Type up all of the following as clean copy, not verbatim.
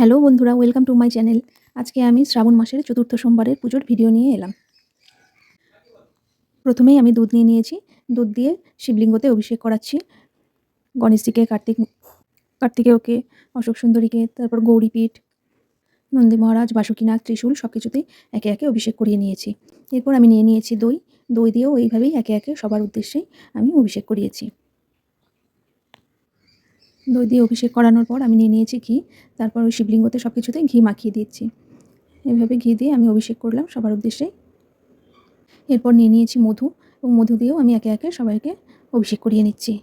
Hello বন্ধুরা, welcome to my channel. আজকে আমি শ্রাবণ মাসের চতুর্থ সোমবারের পুজোর ভিডিও নিয়ে এলাম। প্রথমেই আমি দুধ নিয়ে নিয়েছি। দুধ দিয়ে শিবলিঙ্গতে অভিষেক করাচ্ছি। গণেশজিকে, কার্তিকেয়কে, অশোক সুন্দরীকে, তারপর গৌরীপীঠ, নন্দী মহারাজ, বাসুকীনাগ, ত্রিশূল সব কিছুতেই একে একে অভিষেক করিয়ে নিয়েছি। এরপর আমি নিয়ে নিয়েছি দই। দই দিয়েও এইভাবেই একে একে সবার উদ্দেশ্যেই আমি অভিষেক করিয়েছি। দই দিয়ে অভিষেক করানোর পর আমি নিয়ে নিয়েছি ঘি। তারপর ওই শিবলিঙ্গতে সব কিছুতে ঘি মাখিয়ে দিচ্ছি। এভাবে ঘি দিয়ে আমি অভিষেক করলাম সবার উদ্দেশ্যেই। এরপর নিয়ে নিয়েছি মধু, এবং মধু দিয়েও আমি একে একে সবাইকে অভিষেক করিয়ে নিচ্ছি।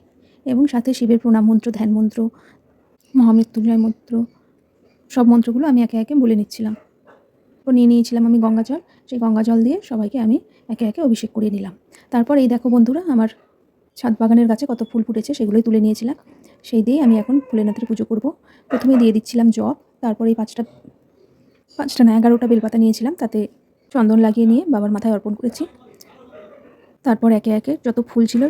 এবং সাথে শিবের প্রণাম মন্ত্র, ধ্যান মন্ত্র, মহামৃত্যুঞ্জয় মন্ত্র, সব মন্ত্রগুলো আমি একে একে বলে নিচ্ছিলাম। এরপর নিয়ে নিয়েছিলাম আমি গঙ্গা জল। সেই গঙ্গা জল দিয়ে সবাইকে আমি একে একে অভিষেক করিয়ে নিলাম। তারপর এই দেখো বন্ধুরা, আমার ছাদ বাগানের গাছে কত ফুল ফুটেছে, সেগুলোই তুলে নিয়েছিলাম। সেই দিয়ে আমি এখন ভোলেনাথের পুজো করব। প্রথমে দিয়ে দিচ্ছিলাম জব, তারপর এই পাঁচটা না 11টা বেলপাতা নিয়েছিলাম, তাতে চন্দন লাগিয়ে নিয়ে বাবার মাথায় অর্পণ করেছি। তারপর একে একে যত ফুল ছিল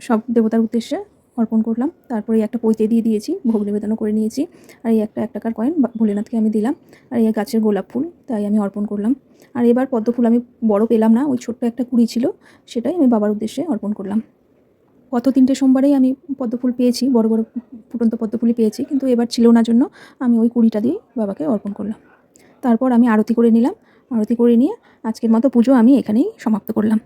সব দেবতার উদ্দেশ্যে অর্পণ করলাম। তারপরে একটা পৈতে দিয়ে দিয়েছি, ভোগ নিবেদনও করে নিয়েছি। আর এই একটা 1 টাকার কয়েন ভোলেনাথকে আমি দিলাম। আর এই গাছের গোলাপ ফুল, তাই আমি অর্পণ করলাম। আর এবার পদ্ম ফুল আমি বড় পেলাম না, ওই ছোট্ট একটা কুড়ি ছিল, সেটাই আমি বাবার উদ্দেশ্যে অর্পণ করলাম। গত 3টে সোমবারেই আমি পদ্ম ফুল পেয়েছি, বড় বড় ফুটন্ত পদ্ম ফুলই পেয়েছি, কিন্তু এবার ছিল না জন্য আমি ওই কুড়িটা দিয়ে বাবাকে অর্পণ করলাম। তারপর আমি আরতি করে নিলাম। আরতি করে নিয়ে আজকের মতো পুজো আমি এখানেই সমাপ্ত করলাম।